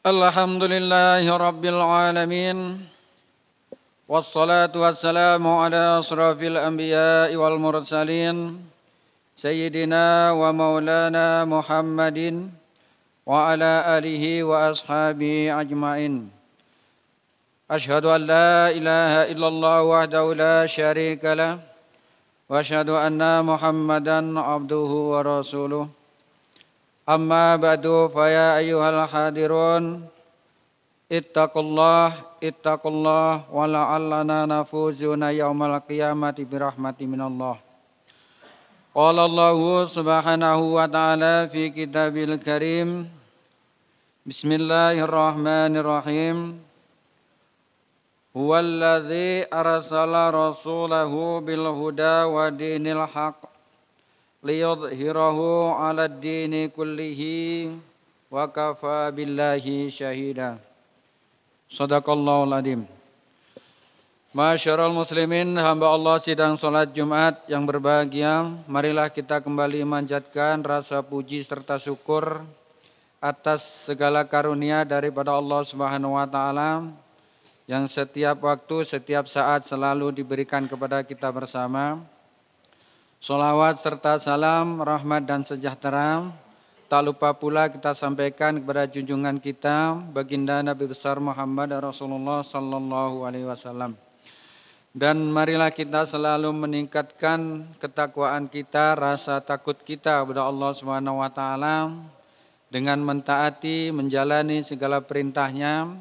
Alhamdulillahi Rabbil Alamin. Wassalatu wassalamu ala asrafil anbiya'i wal mursalin Sayyidina wa maulana Muhammadin wa ala alihi wa ashabihi ajma'in. Ashhadu an la ilaha illallah wahdahu la syarika lah wa ashhadu anna Muhammadan abduhu wa rasuluh. Amma ba'du fa ya ayyuhal hadirun ittaqullah wa la'allana nafuzuna yaumal qiyamati birahmati minallah. Qala Allah subhanahu wa ta'ala fi kitabil karim. Bismillahirrahmanirrahim. Huwallazi arsala rasulahu bil huda wa dinil haq liyudhhirahu 'alad dini kullihi wa kafa billahi syahida. Shadaqallahul adzim. Masyarul muslimin, hamba Allah sidang salat Jumat yang berbahagia, marilah kita kembali manjatkan rasa puji serta syukur atas segala karunia daripada Allah Subhanahu wa taala yang setiap waktu, setiap saat selalu diberikan kepada kita bersama. Sholawat serta salam, rahmat dan sejahtera tak lupa pula kita sampaikan kepada junjungan kita, baginda Nabi besar Muhammad Rasulullah sallallahu alaihi wasallam. Dan marilah kita selalu meningkatkan ketakwaan kita, rasa takut kita kepada Allah Subhanahu wa taala dengan mentaati, menjalani segala perintahnya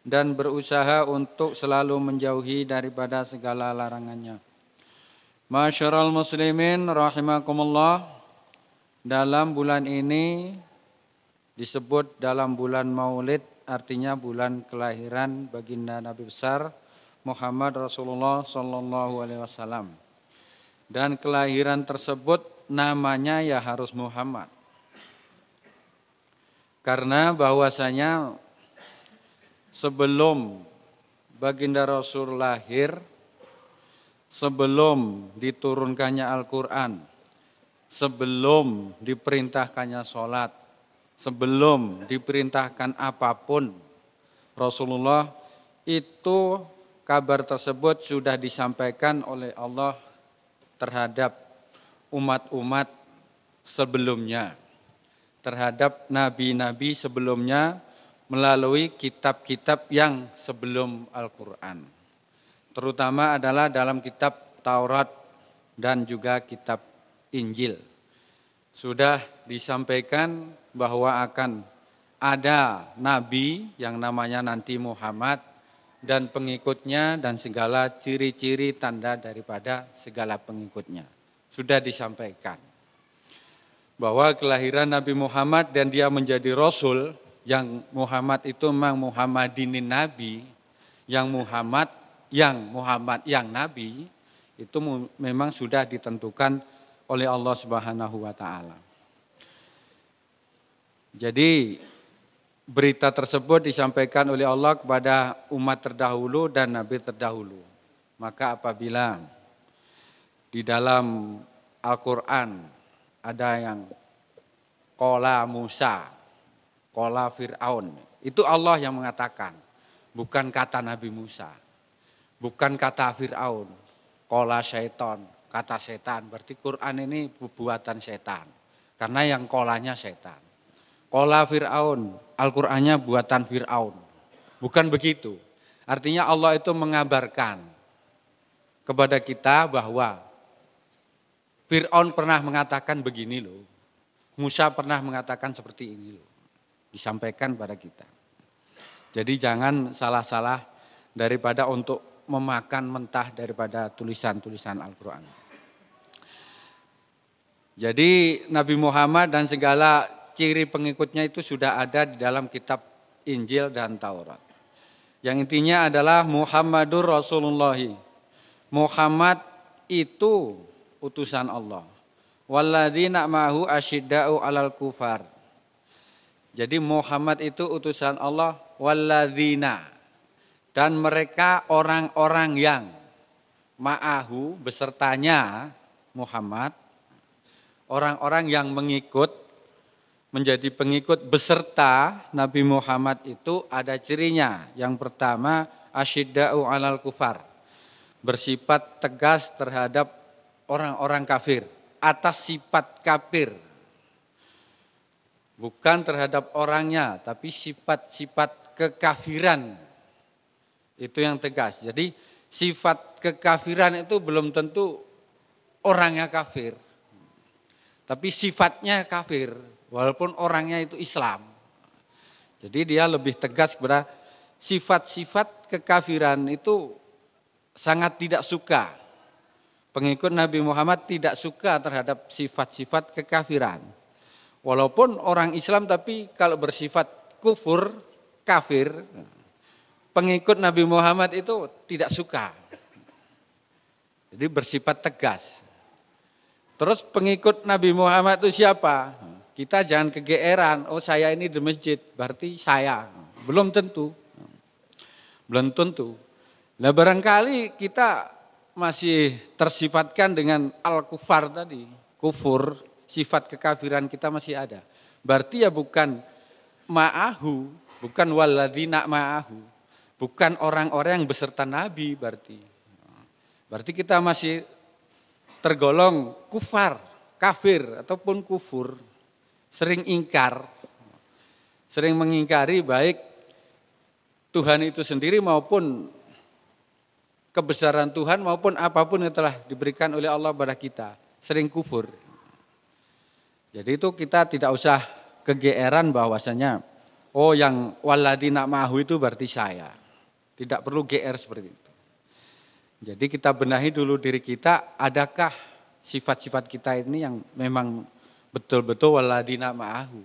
dan berusaha untuk selalu menjauhi daripada segala larangannya. Masyarul muslimin rahimakumullah, dalam bulan ini disebut dalam bulan Maulid, artinya bulan kelahiran baginda Nabi besar Muhammad Rasulullah sallallahu alaihi wasallam. Dan kelahiran tersebut namanya ya harus Muhammad. Karena bahwasanya sebelum baginda Rasul lahir, sebelum diturunkannya Al-Quran, sebelum diperintahkannya sholat, sebelum diperintahkan apapun, Rasulullah itu kabar tersebut sudah disampaikan oleh Allah terhadap umat-umat sebelumnya, terhadap nabi-nabi sebelumnya melalui kitab-kitab yang sebelum Al-Quran. Terutama adalah dalam kitab Taurat dan juga kitab Injil. Sudah disampaikan bahwa akan ada nabi yang namanya nanti Muhammad dan pengikutnya dan segala ciri-ciri tanda daripada segala pengikutnya. Sudah disampaikan bahwa kelahiran Nabi Muhammad dan dia menjadi Rasul, yang Muhammad itu memang Muhammadinin Nabi, yang Muhammad yang Nabi, itu memang sudah ditentukan oleh Allah Subhanahu wa taala. Jadi berita tersebut disampaikan oleh Allah kepada umat terdahulu dan nabi terdahulu. Maka apabila di dalam Al-Qur'an ada yang qala Musa, qala Fir'aun, itu Allah yang mengatakan, bukan kata Nabi Musa, bukan kata Fir'aun. Qala syaiton, kata setan. Berarti Quran ini buatan setan, karena yang qolanya setan. Qala Fir'aun, Al-Qur'annya buatan Fir'aun. Bukan begitu. Artinya Allah itu mengabarkan kepada kita bahwa Fir'aun pernah mengatakan begini loh, Musa pernah mengatakan seperti ini loh. Disampaikan pada kita. Jadi jangan salah-salah daripada untuk memakan mentah daripada tulisan-tulisan Al-Quran. Jadi Nabi Muhammad dan segala ciri pengikutnya itu sudah ada di dalam kitab Injil dan Taurat. Yang intinya adalah Muhammadur Rasulullah. Muhammad itu utusan Allah. Walladzina ma'hu asyidda'u 'alal kufar. Jadi Muhammad itu utusan Allah, walladzina, dan mereka orang-orang yang ma'ahu, besertanya Muhammad, orang-orang yang mengikut menjadi pengikut beserta Nabi Muhammad itu ada cirinya. Yang pertama, asyidda'u 'alal kufar. Bersifat tegas terhadap orang-orang kafir, atas sifat kafir. Bukan terhadap orangnya, tapi sifat-sifat kekafiran. Itu yang tegas. Jadi sifat kekafiran itu belum tentu orangnya kafir. Tapi sifatnya kafir, walaupun orangnya itu Islam. Jadi dia lebih tegas kepada sifat-sifat kekafiran itu sangat tidak suka. Pengikut Nabi Muhammad tidak suka terhadap sifat-sifat kekafiran. Walaupun orang Islam tapi kalau bersifat kufur, kafir, pengikut Nabi Muhammad itu tidak suka. Jadi bersifat tegas. Terus pengikut Nabi Muhammad itu siapa? Kita jangan kegeeran, oh saya ini di masjid, berarti saya. Belum tentu. Belum tentu. Nah barangkali kita masih tersifatkan dengan al-kufar tadi, kufur, sifat kekafiran kita masih ada. Berarti ya bukan ma'ahu, bukan walladzina ma'ahu, bukan orang-orang yang beserta Nabi berarti. Berarti kita masih tergolong kufar, kafir ataupun kufur, sering ingkar, sering mengingkari baik Tuhan itu sendiri maupun kebesaran Tuhan maupun apapun yang telah diberikan oleh Allah kepada kita, sering kufur. Jadi itu kita tidak usah kegeeran bahwasanya oh yang walladzina ma'ahu itu berarti saya. Tidak perlu GR seperti itu. Jadi kita benahi dulu diri kita, adakah sifat-sifat kita ini yang memang betul-betul walladzina ma'ahu.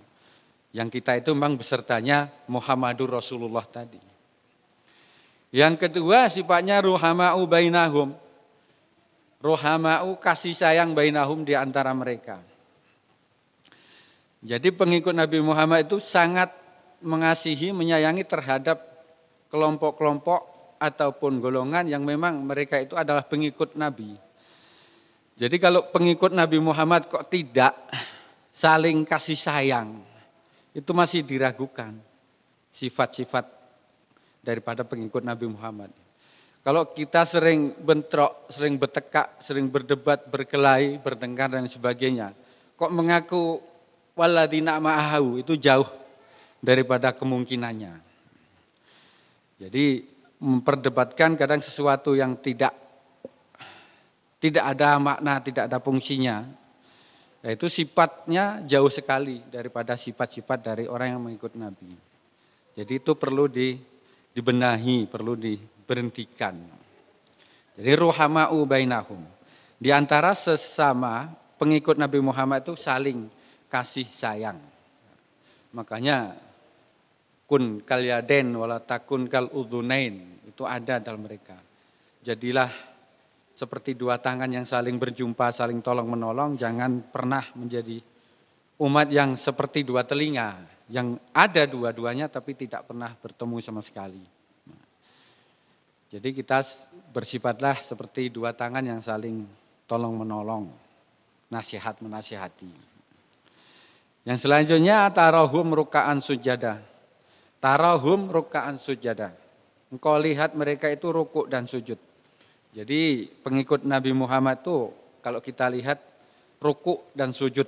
Yang kita itu memang besertanya Muhammadur Rasulullah tadi. Yang kedua sifatnya ruhama'u bainahum. Ruhama'u kasih sayang bainahum di antara mereka. Jadi pengikut Nabi Muhammad itu sangat mengasihi, menyayangi terhadap kelompok-kelompok ataupun golongan yang memang mereka itu adalah pengikut Nabi. Jadi kalau pengikut Nabi Muhammad kok tidak saling kasih sayang, itu masih diragukan sifat-sifat daripada pengikut Nabi Muhammad. Kalau kita sering bentrok, sering bertekak, sering berdebat, berkelahi, bertengkar dan sebagainya, kok mengaku walladzina ma'ahu itu jauh daripada kemungkinannya. Jadi memperdebatkan kadang sesuatu yang tidak ada makna, tidak ada fungsinya. Yaitu sifatnya jauh sekali daripada sifat-sifat dari orang yang mengikut Nabi. Jadi itu perlu dibenahi, perlu diberhentikan. Jadi ruhama'u bainahum. Di antara sesama pengikut Nabi Muhammad itu saling kasih sayang. Makanya kun kal yaden wala takun kal udhunain itu ada dalam mereka. Jadilah seperti dua tangan yang saling berjumpa, saling tolong menolong, jangan pernah menjadi umat yang seperti dua telinga, yang ada dua-duanya tapi tidak pernah bertemu sama sekali. Jadi kita bersifatlah seperti dua tangan yang saling tolong menolong, nasihat menasihati. Yang selanjutnya tarahum ruka'an sujada. Tarahum ruka'an sujada. Engkau lihat mereka itu rukuk dan sujud. Jadi pengikut Nabi Muhammad itu kalau kita lihat rukuk dan sujud.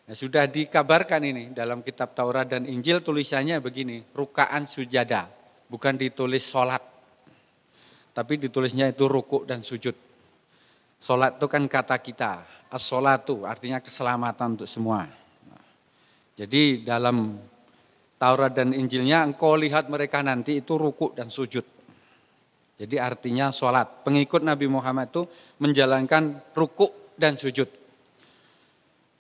Nah, sudah dikabarkan ini dalam kitab Taurat dan Injil tulisannya begini, ruka'an sujada. Bukan ditulis sholat. Tapi ditulisnya itu rukuk dan sujud. Sholat itu kan kata kita. As-sholatu artinya keselamatan untuk semua. Jadi dalam Taurat dan Injilnya engkau lihat mereka nanti itu rukuk dan sujud. Jadi artinya sholat. Pengikut Nabi Muhammad itu menjalankan rukuk dan sujud.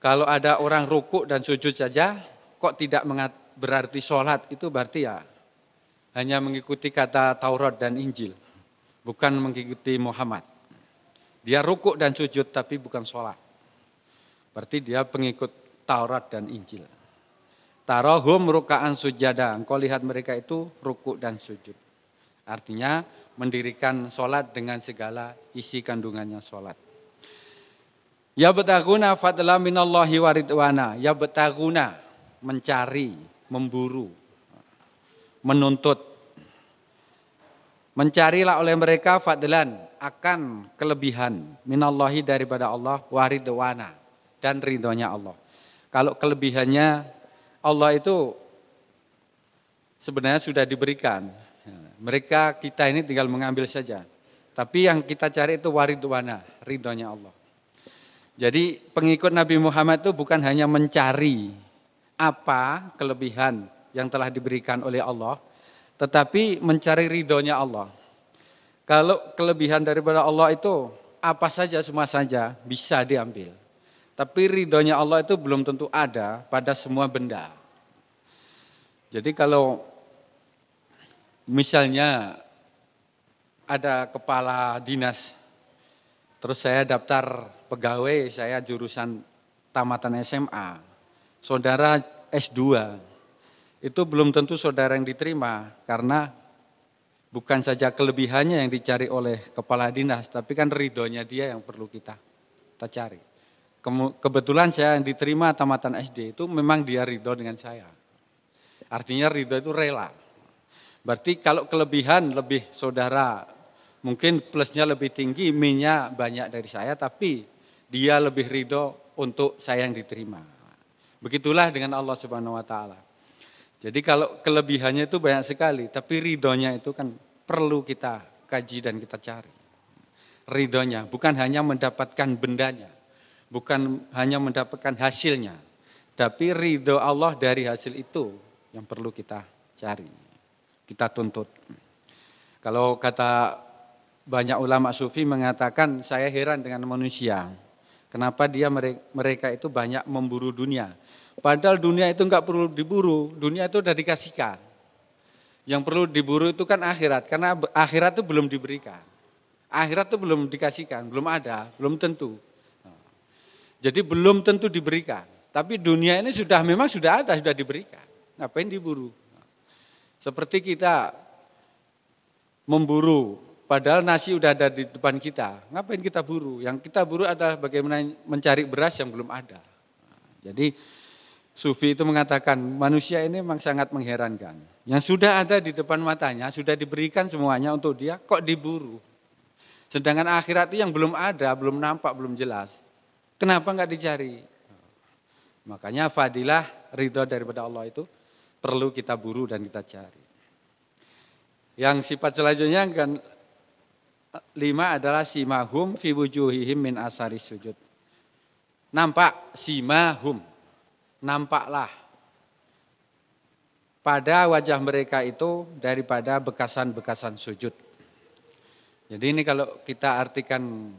Kalau ada orang rukuk dan sujud saja kok tidak berarti sholat, itu berarti ya hanya mengikuti kata Taurat dan Injil. Bukan mengikuti Muhammad. Dia rukuk dan sujud tapi bukan sholat. Berarti dia pengikut Taurat dan Injil. Tarahum ruka'an sujada. Engkau lihat mereka itu rukuk dan sujud. Artinya mendirikan sholat dengan segala isi kandungannya sholat. Ya betaguna fadla minallahi waridwana. Ya betaguna, mencari, memburu, menuntut. Mencarilah oleh mereka fadlan, akan kelebihan minallahi daripada Allah, waridwana, dan ridhonya Allah. Kalau kelebihannya Allah itu sebenarnya sudah diberikan. Mereka, kita ini tinggal mengambil saja. Tapi yang kita cari itu waridwana, ridhonya Allah. Jadi pengikut Nabi Muhammad itu bukan hanya mencari apa kelebihan yang telah diberikan oleh Allah, tetapi mencari ridhonya Allah. Kalau kelebihan daripada Allah itu apa saja, semua saja bisa diambil. Tapi ridhonya Allah itu belum tentu ada pada semua benda. Jadi kalau misalnya ada kepala dinas, terus saya daftar pegawai, saya jurusan tamatan SMA, saudara S2, itu belum tentu saudara yang diterima, karena bukan saja kelebihannya yang dicari oleh kepala dinas, tapi kan ridhonya dia yang perlu kita cari. Kebetulan saya yang diterima tamatan SD itu memang dia ridho dengan saya. Artinya ridho itu rela. Berarti kalau kelebihan lebih saudara, mungkin plusnya lebih tinggi, minusnya banyak dari saya, tapi dia lebih ridho untuk saya yang diterima. Begitulah dengan Allah Subhanahu wa taala. Jadi kalau kelebihannya itu banyak sekali, tapi ridhonya itu kan perlu kita kaji dan kita cari. Ridhonya bukan hanya mendapatkan bendanya, bukan hanya mendapatkan hasilnya, tapi ridho Allah dari hasil itu yang perlu kita cari, kita tuntut. Kalau kata banyak ulama sufi mengatakan, saya heran dengan manusia, kenapa mereka itu banyak memburu dunia. Padahal dunia itu enggak perlu diburu, dunia itu sudah dikasihkan. Yang perlu diburu itu kan akhirat, karena akhirat itu belum diberikan. Akhirat itu belum dikasihkan, belum ada, belum tentu. Jadi belum tentu diberikan. Tapi dunia ini memang sudah ada, sudah diberikan. Ngapain diburu? Seperti kita memburu, padahal nasi sudah ada di depan kita. Ngapain kita buru? Yang kita buru adalah bagaimana mencari beras yang belum ada. Jadi Sufi itu mengatakan manusia ini memang sangat mengherankan. Yang sudah ada di depan matanya, sudah diberikan semuanya untuk dia, kok diburu. Sedangkan akhirat itu yang belum ada, belum nampak, belum jelas. Kenapa enggak dicari? Makanya fadilah, ridho daripada Allah itu perlu kita buru dan kita cari. Yang sifat selanjutnya kan 5 adalah simahum fi wujuhihim min asari sujud. Nampak simahum. Nampaklah pada wajah mereka itu daripada bekasan-bekasan sujud. Jadi ini kalau kita artikan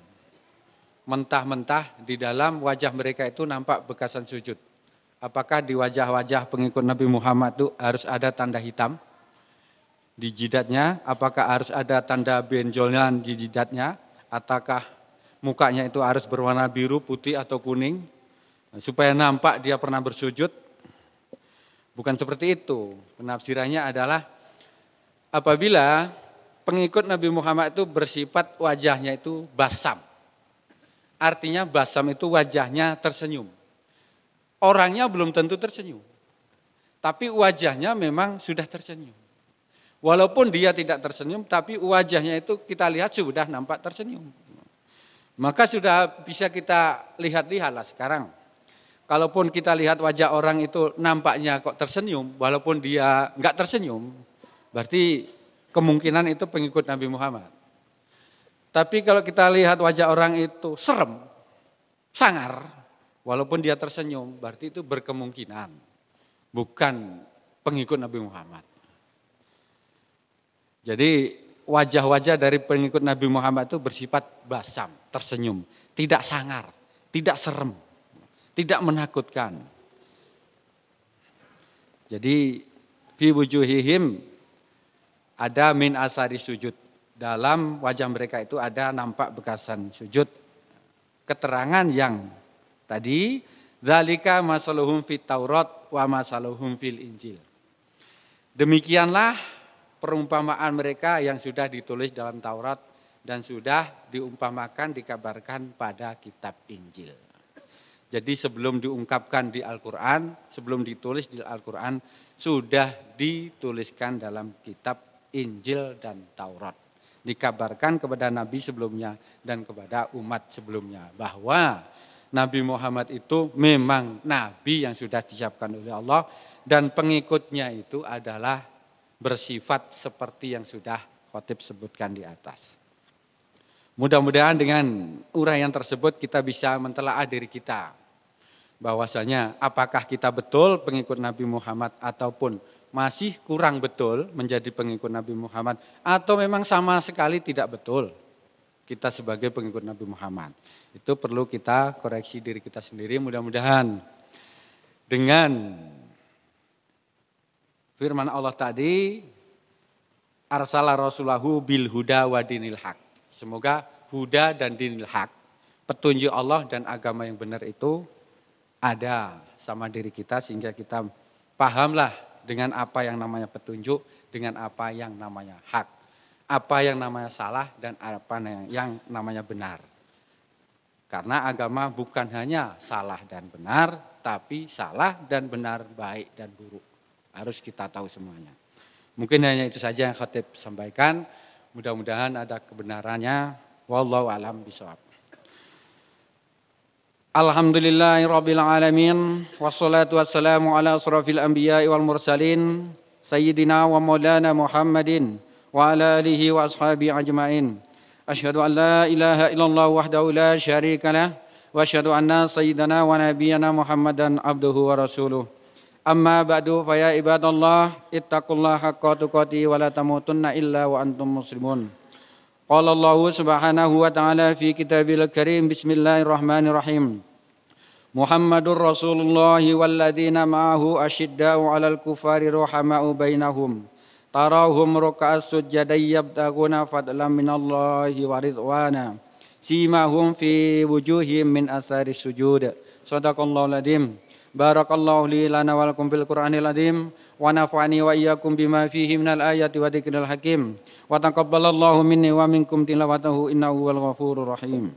mentah-mentah, di dalam wajah mereka itu nampak bekasan sujud. Apakah di wajah-wajah pengikut Nabi Muhammad itu harus ada tanda hitam di jidatnya? Apakah harus ada tanda benjolnya di jidatnya? Ataukah mukanya itu harus berwarna biru, putih atau kuning? Supaya nampak dia pernah bersujud. Bukan seperti itu. Penafsirannya adalah apabila pengikut Nabi Muhammad itu bersifat wajahnya itu basam. Artinya basam itu wajahnya tersenyum. Orangnya belum tentu tersenyum. Tapi wajahnya memang sudah tersenyum. Walaupun dia tidak tersenyum, tapi wajahnya itu kita lihat sudah nampak tersenyum. Maka sudah bisa kita lihat-lihatlah sekarang. Kalaupun kita lihat wajah orang itu nampaknya kok tersenyum, walaupun dia enggak tersenyum, berarti kemungkinan itu pengikut Nabi Muhammad. Tapi kalau kita lihat wajah orang itu serem, sangar, walaupun dia tersenyum, berarti itu berkemungkinan bukan pengikut Nabi Muhammad. Jadi wajah-wajah dari pengikut Nabi Muhammad itu bersifat basam, tersenyum, tidak sangar, tidak serem. Tidak menakutkan. Jadi fi wujuhihim ada min asari sujud. Dalam wajah mereka itu ada nampak bekasan sujud. Keterangan yang tadi dzalika masaluhum fit Taurat wa masaluhum fil Injil. Demikianlah perumpamaan mereka yang sudah ditulis dalam Taurat dan sudah diumpamakan, dikabarkan pada kitab Injil. Jadi sebelum diungkapkan di Al-Quran, sebelum ditulis di Al-Quran, sudah dituliskan dalam kitab Injil dan Taurat. Dikabarkan kepada Nabi sebelumnya dan kepada umat sebelumnya bahwa Nabi Muhammad itu memang Nabi yang sudah disiapkan oleh Allah dan pengikutnya itu adalah bersifat seperti yang sudah khotib sebutkan di atas. Mudah-mudahan dengan uraian tersebut kita bisa mentelaah diri kita. Bahwasanya apakah kita betul pengikut Nabi Muhammad ataupun masih kurang betul menjadi pengikut Nabi Muhammad atau memang sama sekali tidak betul kita sebagai pengikut Nabi Muhammad. Itu perlu kita koreksi diri kita sendiri, mudah-mudahan dengan firman Allah tadi arsala rasulahu bil huda wa dinil haq. Semoga huda dan dinil haq, petunjuk Allah dan agama yang benar itu ada sama diri kita sehingga kita pahamlah dengan apa yang namanya petunjuk, dengan apa yang namanya hak, apa yang namanya salah dan apa yang namanya benar. Karena agama bukan hanya salah dan benar, tapi salah dan benar, baik dan buruk. Harus kita tahu semuanya. Mungkin hanya itu saja yang khatib sampaikan. Mudah-mudahan ada kebenarannya. Wallahu a'lam bishawab. Alhamdulillahirabbil alamin wassalatu wassalamu ala asrofil anbiya'i wal mursalin sayyidina wa maulana Muhammadin wa ala alihi wa ashabihi ajmain. Asyhadu an la ilaha illallah wahdahu la syarika lah wa asyhadu anna sayyidana wa nabiyyana Muhammadan abduhu wa rasuluh. Amma ba'du fa ya ibadallah ittaqullaha haqqa tuqatih wa la tamutunna illa wa antum muslimun. Qala Allah subhanahu wa ta'ala fi kitabil karim bismillahirrahmanirrahim. Muhammadur Rasulullah walladzina ma'ahu asyidda'u 'alal kufari ruhama'u bainahum. Tarahum ruk'as sujjaday yabtaguna fadlan minallahi wa ridwana. Simahum fi wujuhim min athari sujud. Shadaqallahul adzim. Barakallahu li lana wa lakum bil Qur'anil adzim wa nafa'ani wa iyyakum bima fihi minal ayati wa dzikril hakim. Wa taqabbalallahu minni wa minkum tilawatahu innahu huwal ghafurur rahim.